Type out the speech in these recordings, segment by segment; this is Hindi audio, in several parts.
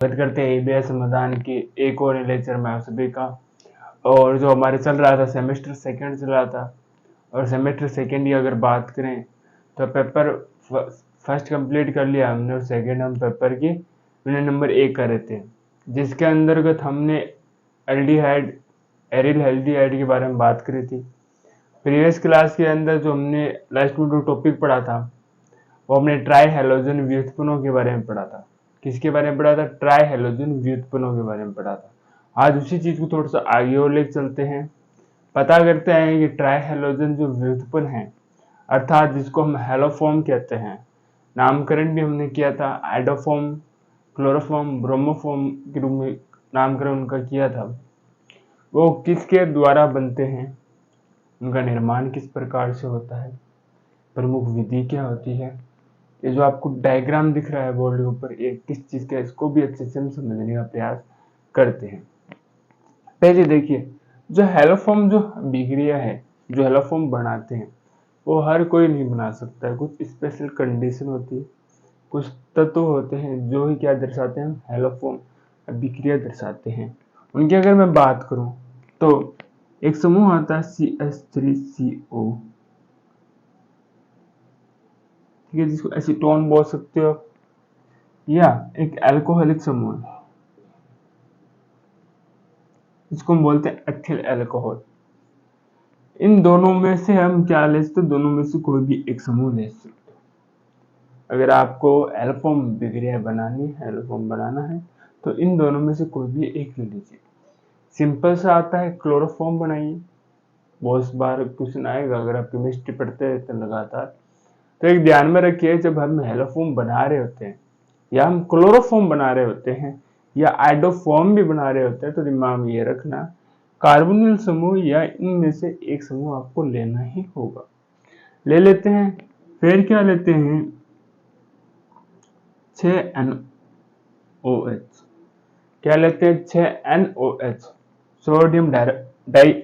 स्वागत करते हैं ईबीएस समाधान की एक और लेक्चर में आप सभी का। और जो हमारे चल रहा था सेमेस्टर सेकंड चल रहा था, और सेमेस्टर सेकंड की अगर बात करें तो पेपर फर्स्ट कंप्लीट कर लिया हमने और सेकंड हम पेपर की यूनिट नंबर 1 कर रहे थे, जिसके अंतर्गत हमने एल्डिहाइड एरिल एल्डिहाइड के बारे में बात करी थी। प्रीवियस क्लास के अंदर जो हमने लास्ट में जो टॉपिक पढ़ा था वो हमने ट्राई हैलोजन व्युत्पन्नों के बारे में पढ़ा था। किसके बारे में पढ़ा था? ट्राई हैलोजन व्युत्पन्नों के बारे में पढ़ा था। आज उसी चीज को थोड़ा सा आगे और लेकर चलते हैं, पता करते हैं कि ट्राई हैलोजन जो व्युत्पन्न है, अर्थात जिसको हम हैलोफॉर्म कहते हैं, नामकरण भी हमने किया था आइडोफॉर्म, क्लोरोफॉर्म, ब्रोमोफॉर्म के रूप में नामकरण उनका किया था। वो किसके द्वारा बनते हैं, उनका निर्माण किस प्रकार से होता है, प्रमुख विधि क्या होती है, ये जो आपको डायग्राम दिख रहा है बोर्ड के ऊपर, ये किस चीज का, इसको भी अच्छे से हम समझने का प्रयास करते हैं। पहले देखिए, जो हैलोफॉर्म जो अभिक्रिया है, जो हैलोफॉर्म बनाते हैं, वो हर कोई नहीं बना सकता है। कुछ स्पेशल कंडीशन होती है, कुछ तत्व होते हैं जो ही क्या दर्शाते हैं, हैलोफॉर्म अभिक्रिया दर्शाते हैं। उनकी अगर मैं बात करूं तो एक समूह आता है CH3CO, ठीक है, जिसको एसीटोन बोल सकते हो, या एक अल्कोहलिक समूह है, इसको हम बोलते हैं एथिल अल्कोहल। इन दोनों में से हम क्या ले सकते, दोनों में से कोई भी एक समूह ले सकते हो। अगर आपको एल्फॉर्म अभिक्रिया बनानी है, एल्फॉर्म बनाना है, तो इन दोनों में से कोई भी एक ले लीजिए। सिंपल सा आता है, क्लोरोफॉर्म बनाइए। बहुत बार क्वेश्चन आएगा अगर आप केमिस्ट्री पढ़ते रहते हैं लगातार, तो एक ध्यान में रखिए, जब हम हेलोफॉर्म बना रहे होते हैं या हम क्लोरोफॉर्म बना रहे होते हैं या आइडोफॉर्म भी बना रहे होते हैं, तो दिमाग में ये रखना, कार्बोनिल समूह या इनमें से एक समूह आपको लेना ही होगा। ले लेते हैं, फिर क्या लेते हैं, 6NOH। क्या लेते हैं? 6NOH, sodium di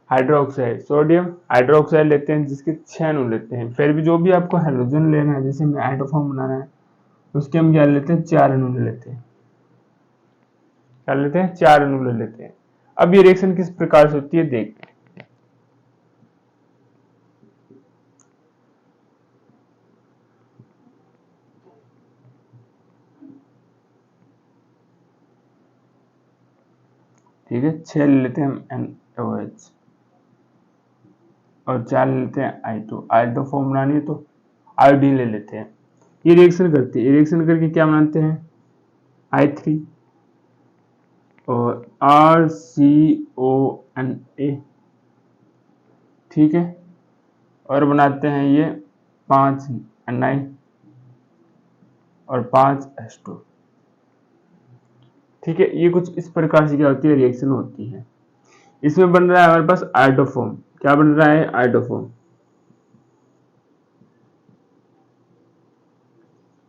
hydroxide, sodium hydroxide लेते हैं, जिसके 6 अणु लेते हैं। फिर भी जो भी आपको हैलोजन लेना है, जैसे में आइडोफॉर्म बनाना है, उसके हम क्या लेते हैं, 4 अणु ले लेते हैं। क्या लेते हैं? 4 अणु ले लेते हैं। अब ये रिएक्शन किस प्रकार से होती है देखते हैं। ठीक है, 6 ले लेते हैं हम NOH और 4 ले लेते हैं I2। आइडोफॉर्म बनानी है तो आयोडीन ले लेते हैं। ये रिएक्शन करती है, रिएक्शन करके क्या बनाते हैं, I3 और RCONA, ठीक है, और बनाते हैं ये 5 Ni और 5 H2। ठीक है, ये कुछ इस प्रकार से क्या होती है, रिएक्शन होती है। इसमें बन रहा है हमारे पास आइडोफॉर्म। क्या बन रहा है? आइडोफॉर्म।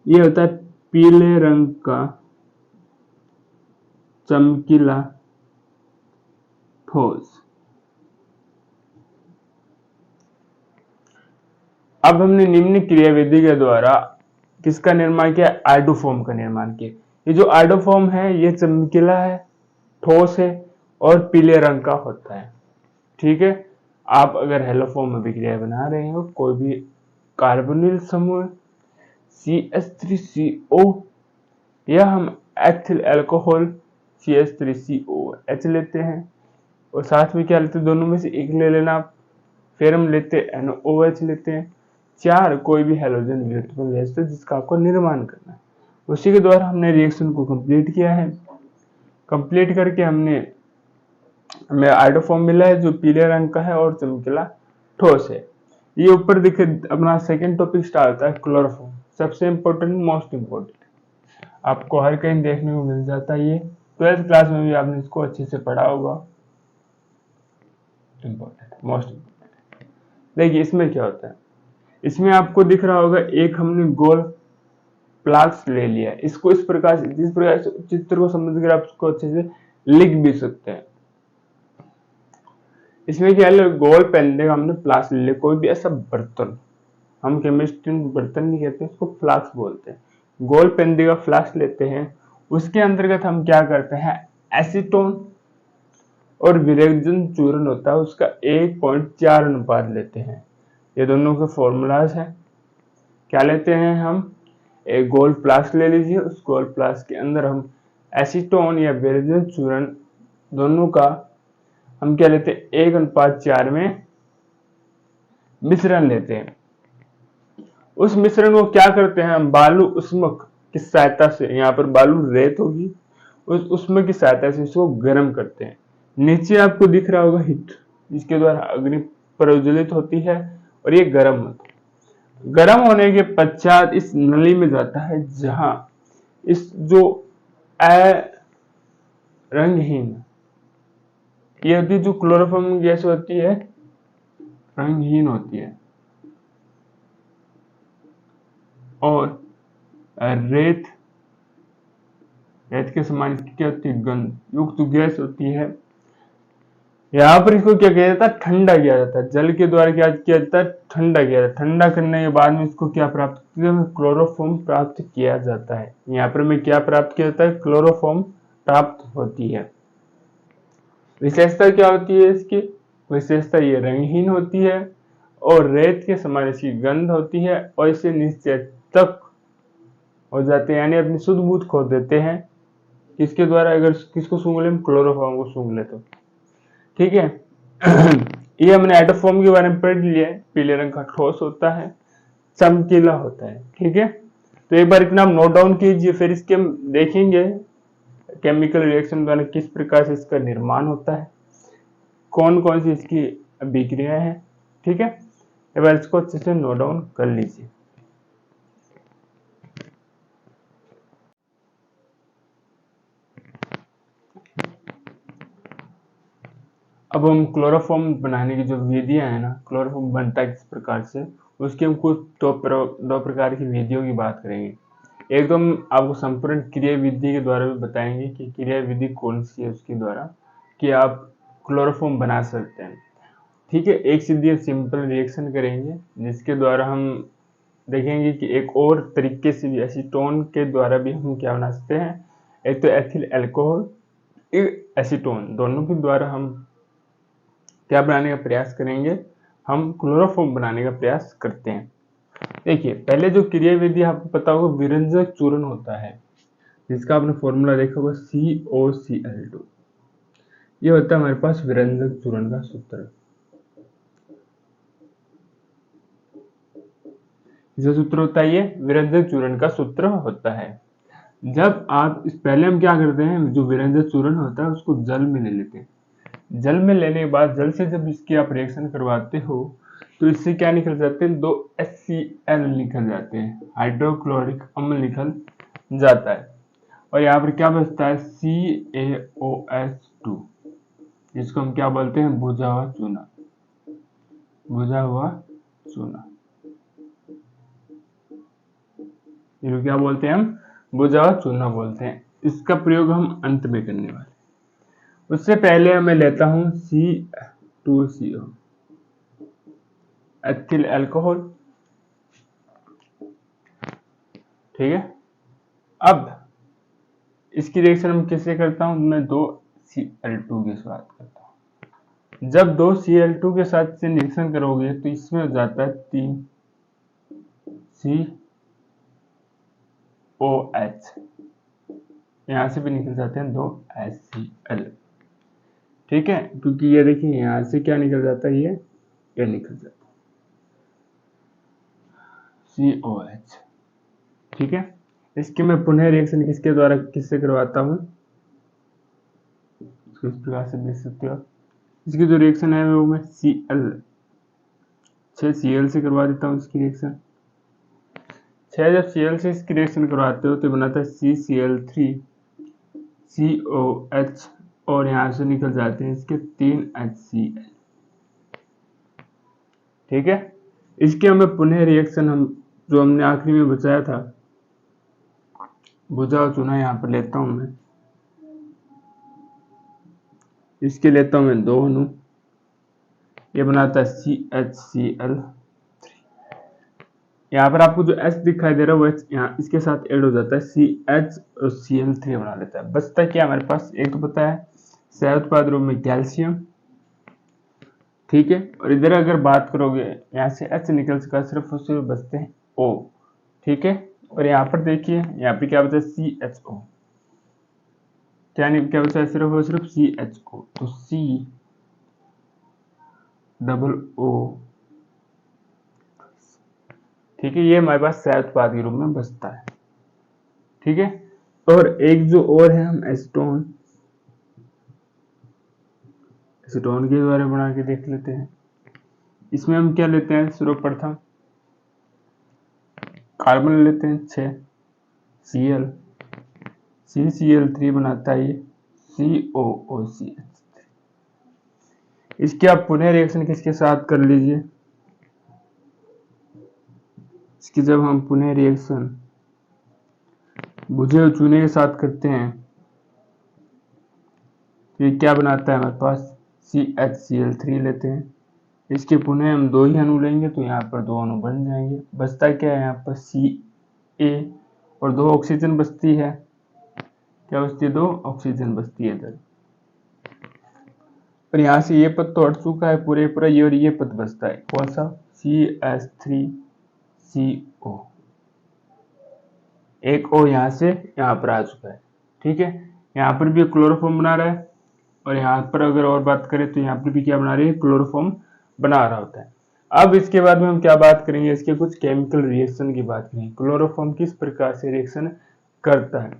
ये होता है पीले रंग का चमकीला ठोस। अब हमने निम्न क्रियाविधि के द्वारा किसका निर्माण किया? आइडोफॉर्म का निर्माण किया। ये जो आइडोफॉर्म है ये चमकीला है, ठोस है और पीले रंग का होता है। ठीक है, आप अगर हेलोफॉर्म अभिक्रिया बना रहे हो, कोई भी कार्बोनिल समूह CH3CO या हम एथिल अल्कोहल CH3COH लेते हैं, और साथ में क्या लेते हैं, दोनों में से एक ले लेना आप। फिर हम लेते हैं NOH लेते हैं, 4 कोई भी हैलोजन व्युत्पन्न ले सकते हैं जिसका आपको निर्माण करना है। उसी के द्वारा हमने रिएक्शन को कंप्लीट किया है। कंप्लीट करके हमें आइडोफॉर्म मिला है जो पीले रंग का है और चमकीला ठोस है। ये ऊपर दिखे अपना सेकंड टॉपिक स्टार्ट होता है क्लोरोफॉर्म। सबसे इंपॉर्टेंट, मोस्ट इंपॉर्टेंट, आपको हर कहीं देखने को मिल जाता है। ये 12th क्लास में भी आपने इसको अच्छे से पढ़ा होगा। Important, most important. देखिए इसमें क्या होता है, इसमें आपको दिख रहा होगा एक हमने गोल फ्लास्क ले लिया। इसको इस प्रकार से, जिस प्रकार से चित्र को समझकर आप इसको अच्छे से लिख भी सकते हैं। इसमें क्या है, गोल पेंडे का हमने फ्लास्क ले लिया, कोई भी ऐसा बर्तन, हम केमिस्ट्री में बर्तन नहीं कहते, इसको फ्लास्क बोलते हैं। गोल पेंडे का फ्लास्क लेते हैं उसके अंतर्गत हम क्या करते हैं, एसीटोन और विरेचन चूर्ण होता है उसका 1.4 अनुपात लेते हैं। ये दोनों के फॉर्मूलाज हैं। क्या लेते हैं हम, एक गोल्ड फ्लास्क ले लीजिए, उस गोल्ड फ्लास्क के अंदर हम एसीटोन या विरेचन चूर्ण दोनों का हम क्या लेते हैं, 1:4 में मिश्रण लेते हैं। उस मिश्रण को क्या करते हैं हम, बालू उष्मक की सहायता से, यहाँ पर बालू रेत होगी, उस उष्मक की सहायता से इसको गर्म करते हैं। नीचे आपको दिख रहा होगा हीट, जिसके द्वारा अग्नि प्रज्वलित होती है और ये गर्म होता है। गर्म होने के पश्चात इस नली में जाता है, जहां इस जो रंगहीन ये होती है, जो क्लोरोफॉर्म गैस होती है रंगहीन होती है, और रेत के समान इसकी क्या होती है, गंध युक्त गैस होती है। यहाँ पर इसको क्या किया जाता है, ठंडा किया जाता है, जल के द्वारा क्या किया जाता है, ठंडा किया जाता है। ठंडा करने के बाद में इसको क्या प्राप्त किया, क्लोरोफॉर्म प्राप्त किया जाता है। यहाँ पर में क्या प्राप्त किया जाता है, क्लोरोफॉर्म प्राप्त होती है। विशेषता क्या होती है इसकी, विशेषता ये रंगहीन होती है और रेत के समान इसकी गंध होती है, और इसे निश्चित तक हो जाते हैं, यानी अपनी शुद्ध बूथ खो देते हैं। किसके द्वारा, अगर किसको सूंघ ले, क्लोरोफॉर्म को सूंघ ले तो ठीक है। ये हमने एटोफॉर्म के बारे में पढ़ लिया है। पीले रंग का ठोस होता है, चमकीला होता है, ठीक है। तो एक बार इतना नोट डाउन कीजिए, फिर इसके हम देखेंगे केमिकल रिएक्शन द्वारा किस प्रकार से इसका निर्माण होता है, कौन कौन सी इसकी अभिक्रियाएं हैं, ठीक है। एक बार इसको अच्छे से नोट डाउन कर लीजिए। अब हम क्लोरोफॉर्म बनाने की जो विधियां है ना, क्लोरोफॉर्म बनता है किस प्रकार से, उसकी हम कुछ दो प्रकार की विधियों की बात करेंगे। एक तो हम आपको संपूर्ण क्रिया विधि के द्वारा भी बताएंगे कि क्रिया विधि कौन सी है उसके द्वारा कि आप क्लोरोफॉर्म बना सकते हैं, ठीक है। एक सीधी सिंपल रिएक्शन करेंगे जिसके द्वारा हम देखेंगे कि एक और तरीके से भी एसीटोन के द्वारा भी हम क्या बना सकते हैं, एक तो एथिल अल्कोहल, एसीटोन दोनों के द्वारा हम क्या बनाने का प्रयास करेंगे, हम क्लोरोफॉर्म बनाने का प्रयास करते हैं। देखिए पहले जो क्रिया विधि आपको पता होगा, विरंजक चूर्ण होता है, जिसका आपने फॉर्मूला देखा होगा COCl2। ये होता है हमारे पास विरंजक चूर्ण का सूत्र। जो सूत्र होता है ये विरंजक चूर्ण का सूत्र होता है। जब आप इस पहले हम क्या करते हैं, जो विरंजक चूर्ण होता है उसको जल में ले लेते हैं। जल में लेने के बाद जल से जब इसकी आप रिएक्शन करवाते हो तो इससे क्या निकल जाते हैं, 2 HCl निकल जाते हैं, हाइड्रोक्लोरिक अम्ल निकल जाता है, और यहाँ पर क्या बचता है, CaOH2, जिसको हम क्या बोलते हैं, बुझा हुआ चूना, बुझा हुआ चूना, इसको क्या बोलते हैं हम, बुझा हुआ चूना बोलते हैं। इसका प्रयोग हम अंत में करने वाले। उससे पहले मैं लेता हूं C2CO, एथिल अल्कोहल, ठीक है। अब इसकी रिएक्शन हम किससे करता हूं, मैं 2Cl2 के साथ करता हूं। जब 2Cl2 के साथ से रिएक्शन करोगे तो इसमें हो जाता है 3COH, यहां से भी निकल जाते हैं 2HCl, ठीक है, क्योंकि ये देखिए यहां से क्या निकल जाता है, ये निकल जाता है COH, ठीक है। इसके मैं पुनः रिएक्शन किसके द्वारा किससे करवाता हूं, इसको इस प्रकार से देख सकते हो। इसकी जो रिएक्शन है वो मैं Cl से करवा देता हूं इसकी रिएक्शन। 6 जब Cl से इसकी रिएक्शन करवाते हो तो बनाता है CCl3COH, और यहां से निकल जाते हैं इसके 3HCl, ठीक है। इसके हमें पुनः रिएक्शन हम जो हमने आखिरी में बचाया था, बुझा हुआ चूना यहाँ पर लेता हूं मैं, इसके लेता हूं मैं 2 अणु, ये बनाता है CHCl, यहाँ पर आपको जो H दिखाई दे रहा है वो H यहाँ इसके साथ ऐड हो जाता है, CH और Cl3 बना लेता है। बचता क्या हमारे पास, एक तो पता है सह उत्पाद रूप में कैल्शियम, ठीक है, और इधर अगर बात करोगे यहाँ से H निकल चुका, सिर्फ और सिर्फ बचते हैं O, ठीक है। और यहाँ पर देखिए यहाँ पे क्या बचा है CHO, क्या नहीं क्या बचा है सिर्फ और सिर्फ CHO, तो COO, ठीक है, ये हमारे पास सह उत्पाद के रूप में बचता है, ठीक है। और एक जो और है हम एसीटोन के द्वारा बना के देख लेते हैं। इसमें हम क्या लेते हैं, सर्वप्रथम कार्बन लेते हैं 6 Cl, CCl3 बनाता है ये COOCH3। इसके आप पुनः रिएक्शन किसके साथ कर लीजिए, इसकी जब हम पुनः रिएक्शन बुझे और चूने के साथ करते हैं तो ये क्या बनाता है हमारे पास CHCl3 लेते हैं। इसके पुनः हम 2 ही अणु लेंगे तो यहाँ पर 2 अणु बन जाएंगे। बचता क्या है यहाँ पर Ca और 2 ऑक्सीजन बचती है, क्या बचती है 2 ऑक्सीजन बचती है इधर। और यहाँ से ये पद तो हट चुका है पूरे पूरा, ये और ये पद बचता है कौन सा CH3CO, एक O यहाँ से यहाँ पर आ चुका है, ठीक है। यहाँ पर भी क्लोरोफॉर्म बना रहा है और यहाँ पर अगर और बात करें तो यहाँ पर भी क्या बना रही है, क्लोरोफॉर्म बना रहा होता है। अब इसके बाद में हम क्या बात करेंगे, इसके कुछ केमिकल रिएक्शन की बात करेंगे, क्लोरोफॉर्म किस प्रकार से रिएक्शन करता है।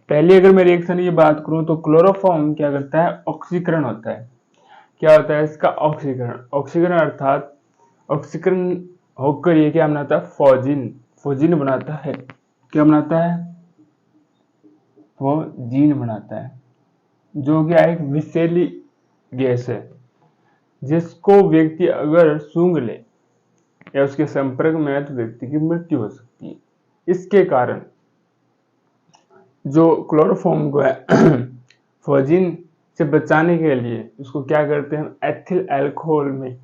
पहले अगर मैं रिएक्शन की बात करूं तो क्लोरोफॉर्म क्या करता है, ऑक्सीकरण होता है। क्या होता है इसका, ऑक्सीकरण, ऑक्सीकरण अर्थात ऑक्सीकरण होकर ये क्या बनाता है, फोजिन बनाता है। क्या बनाता है, फोजिन बनाता है, जो कि एक विषैली गैस है जिसको व्यक्ति अगर सूंघ ले या उसके संपर्क में आए तो व्यक्ति की मृत्यु हो सकती है। इसके कारण जो क्लोरोफॉर्म को है फोजिन से बचाने के लिए उसको क्या करते हैं, एथिल अल्कोहल में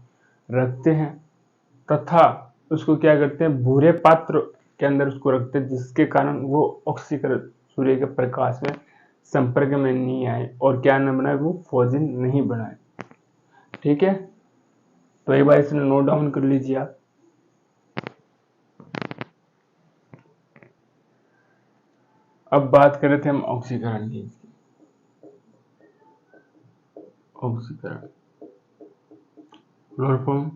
रखते हैं तथा उसको क्या करते हैं, भूरे पात्र के अंदर उसको रखते हैं, जिसके कारण वो ऑक्सीकरण सूर्य के प्रकाश में संपर्क में नहीं आए और क्या न बनाए, वो फोजिन नहीं बनाए, ठीक है। तो एक बार इसने नोट डाउन कर लीजिए आप। अब बात कर रहे थे हम ऑक्सीकरण की, ऑक्सीकरण, क्लोरोफॉर्म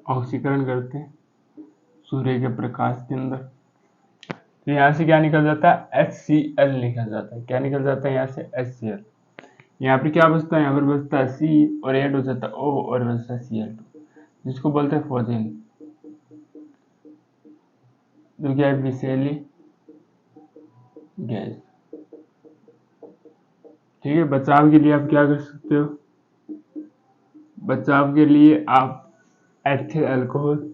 ऑक्सीकरण करते हैं सूर्य के प्रकाश के अंदर, तो यहाँ से क्या निकल जाता है, HCl निकल जाता है। क्या निकल जाता है यहाँ से, HCl। यहाँ पर क्या बचता है, यहाँ पर बचता है C और ऐड हो जाता है O और बचता है Cl2, जिसको बोलते हैं फोजिन, जो क्या है विषैली गैस, ठीक है। बचाव के लिए आप क्या कर सकते हो, बचाव के लिए आप एथिल अल्कोहल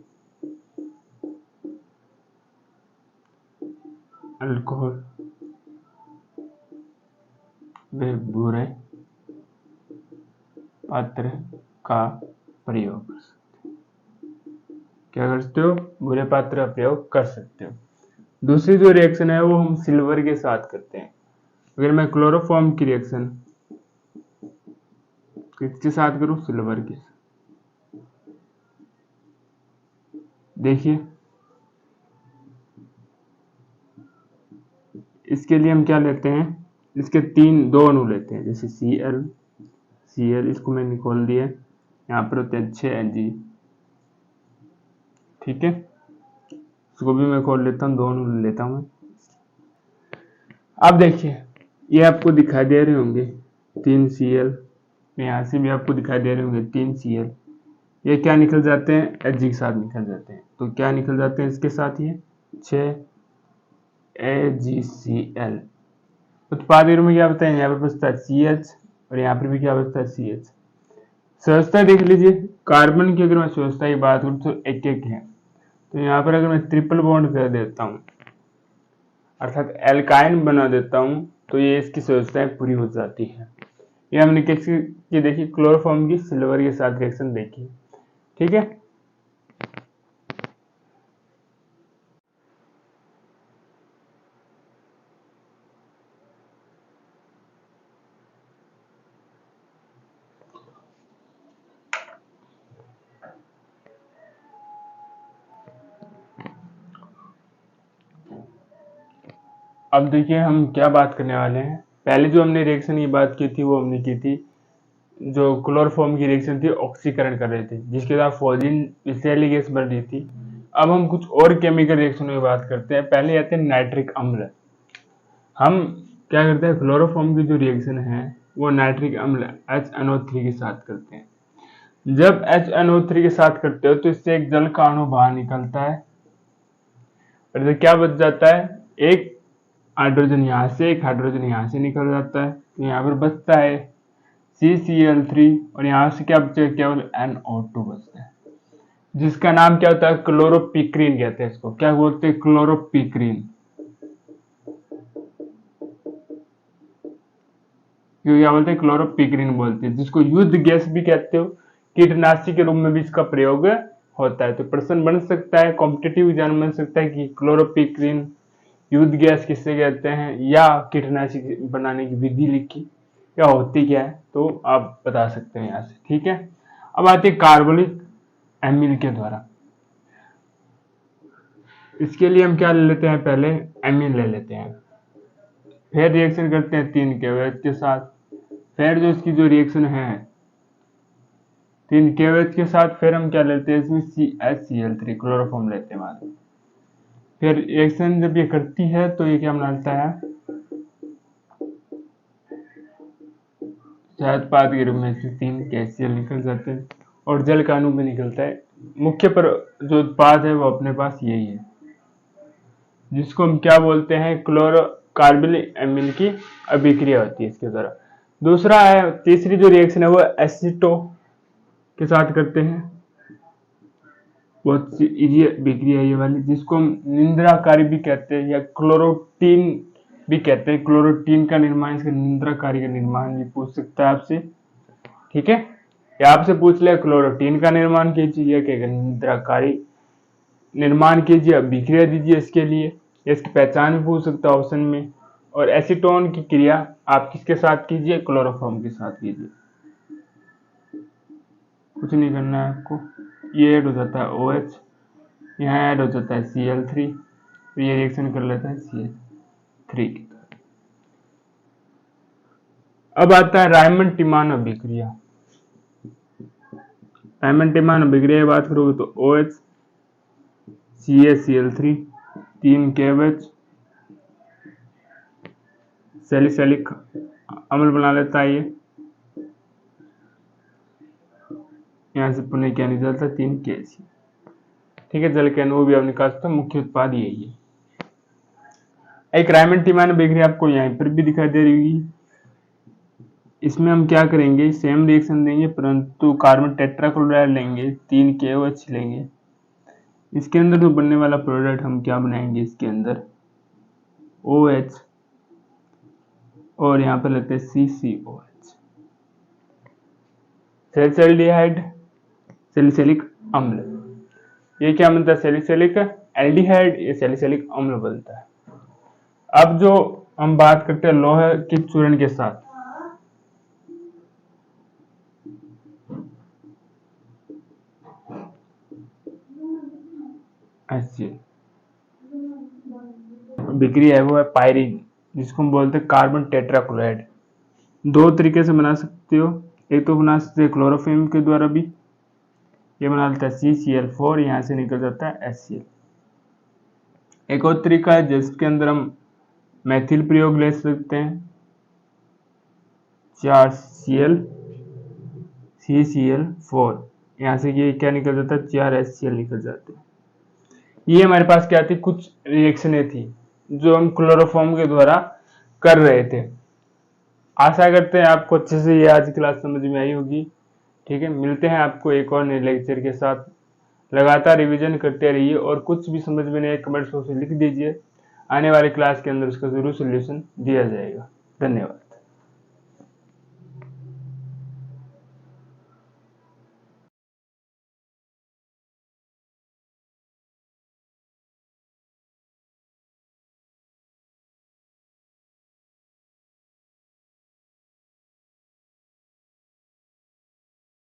वे बुरे पात्र का प्रयोग कर सकते हो। क्या कर सकते हो, बुरे पात्र का प्रयोग कर सकते हो। दूसरी जो रिएक्शन है वो हम सिल्वर के साथ करते हैं। अगर मैं क्लोरोफॉर्म की रिएक्शन किसके साथ करूं, सिल्वर के साथ, देखिए इसके लिए हम क्या लेते हैं, इसके 2 अणु लेते हैं, जैसे Cl इसको मैंने खोल दिया, यहाँ पर होते हैं 6 Ag, ठीक है। इसको भी मैं खोल लेता हूँ, 2 अणु लेता हूँ। अब देखिए ये आपको दिखाई दे रहे होंगे 3 Cl, यहाँ से भी आपको दिखाई दे रहे होंगे 3 Cl, ये क्या निकल जाते हैं, Ag के साथ निकल जाते हैं। तो क्या निकल जाते हैं इसके साथ, ये 6 AgCl। उत्पाद में क्या बताएं, यहाँ पर बचता है CH और यहाँ पर भी क्या बचता है CH। सहजता देख लीजिए, कार्बन की अगर मैं सहजता की बात करूँ तो 1-1 है, तो यहाँ पर अगर मैं ट्रिपल बॉन्ड कर देता हूँ अर्थात एल्काइन बना देता हूँ तो ये इसकी सहजताएं पूरी हो जाती है। ये हमने किसकी देखी, क्लोरोफॉर्म की सिल्वर के साथ रिएक्शन देखी, ठीक है। अब देखिए हम क्या बात करने वाले हैं। पहले जो हमने रिएक्शन की बात की थी वो हमने की थी जो क्लोरोफॉर्म की रिएक्शन थी, ऑक्सीकरण कर रहे थे, जिसके साथ फ्लोरीन विषैली गैस बन रही थी। अब हम कुछ और केमिकल रिएक्शन की बात करते हैं। पहले आते हैं नाइट्रिक अम्ल। हम क्या करते हैं, क्लोरोफॉर्म की जो रिएक्शन है वो नाइट्रिक अम्ल HNO3 के साथ करते हैं। जब HNO3 के साथ करते हो तो इससे एक जल का अणु बाहर निकलता है और इसे क्या बच जाता है, एक हाइड्रोजन यहाँ से, एक हाइड्रोजन यहाँ से निकल जाता है, तो यहाँ पर बचता है CCl3 और यहाँ से क्या बचेगा, केवल NO2 बचता है, जिसका नाम क्या होता है, क्लोरोपिक्रीन कहते हैं इसको। क्या बोलते हैं, क्लोरोपिक्रीन। क्यों क्या बोलते हैं, क्लोरोपिक्रीन बोलते हैं, जिसको युद्ध गैस भी कहते हो, कीटनाशी के रूप में भी इसका प्रयोग होता है। तो प्रश्न बन सकता है, कॉम्पिटिटिव एग्जाम बन सकता है कि क्लोरोपिक्रीन युद्ध गैस किससे कहते हैं, या कीटनाशी बनाने की विधि लिखी या होती क्या है, तो आप बता सकते हैं यहाँ से। ठीक है, अब आते हैं कार्बोनिक एमिल के द्वारा। इसके लिए हम क्या ले लेते हैं, पहले एमिन ले लेते हैं, फिर रिएक्शन करते हैं 3 KOH के साथ, फिर जो इसकी जो रिएक्शन है 3 KOH के साथ, फिर हम क्या लेते हैं इसमें CHCl3 क्लोरोफॉर्म लेते हैं बाद में। फिर रिएक्शन जब ये करती है तो ये क्या बनाता है, शहद पाद के रूप में से 3 KCl निकल जाते हैं और जल का अणु भी निकलता है। मुख्य पर जो उत्पाद है वो अपने पास यही है, जिसको हम क्या बोलते हैं, क्लोरो कार्बोनिक एमिल की अभिक्रिया होती है इसके द्वारा। दूसरा है, तीसरी जो रिएक्शन है वो एसीटो के साथ करते हैं, बहुत इजी अभिक्रिया ये वाली, जिसको हम निंद्राकारी भी कहते हैं या क्लोरोटीन भी कहते हैं। क्लोरोटीन का निर्माण, इसका निंद्राकारी का निर्माण भी पूछ सकता है आपसे। ठीक है, या आपसे पूछ ले क्लोरोटीन का निर्माण कीजिए या क्या निंद्राकारी निर्माण कीजिए, अभिक्रिया दीजिए इसके लिए, इसकी पहचान भी पूछ सकता है ऑप्शन में। और एसीटोन की क्रिया आप किसके साथ कीजिए, क्लोरोफॉर्म के साथ कीजिए। कुछ नहीं करना है आपको, ये ऐड हो जाता है OH, यहाँ ऐड हो जाता है Cl3, तो ये रिएक्शन कर लेता है CH3 की तरह। अब आता है रायमंड टिमान अभिक्रिया। रायमंड टिमान अभिक्रिया की बात करोगे तो OH CaCl3 3 KOH सैलिसिलिक अम्ल बना लेता है ये, यहाँ से पुनः क्या निकलता है 3 KC। ठीक है, जल के अणु भी आप निकाल सकते हो, मुख्य उत्पाद यही है। एक रायमंड टिमान अभिक्रिया आपको यहाँ पर भी दिखाई दे रही होगी। इसमें हम क्या करेंगे, सेम रिएक्शन देंगे परंतु कार्बन टेट्राक्लोराइड लेंगे, 3 KOH लेंगे। इसके अंदर जो बनने वाला प्रोडक्ट हम क्या बनाएंगे, इसके अंदर OH और यहाँ पर लेते हैं CCOH, सैलिसल्डिहाइड सैलिसिलिक अम्ल। ये क्या बनता है, सैलिसिलिक एल्डिहाइड, ये सैलिसिलिक अम्ल बनता है। अब जो हम बात करते हैं लोहे के चूर्ण के साथ, बिक्री है वो है पायरीन, जिसको हम बोलते हैं कार्बन टेट्राक्लोराइड। 2 तरीके से बना सकते हो, एक तो बना सकते हैं क्लोरोफॉर्म के द्वारा भी, ये बना लेता है CCl4, यहाँ से निकल जाता है HCl। एक और तरीका है जिसके अंदर हम मैथिल प्रयोग ले सकते हैं, 4Cl CCl4, यहाँ से ये क्या निकल जाता है, 4 HCl निकल जाते हैं। ये हमारे पास क्या थी, कुछ रिएक्शनें थी जो हम क्लोरोफॉर्म के द्वारा कर रहे थे। आशा करते हैं आपको अच्छे से ये आज की क्लास समझ में आई होगी। ठीक है, मिलते हैं आपको एक और नए लेक्चर के साथ। लगातार रिवीजन करते रहिए और कुछ भी समझ में नहीं आए कमेंट बॉक्स में लिख दीजिए, आने वाली क्लास के अंदर उसका जरूर सोल्यूशन दिया जाएगा। धन्यवाद।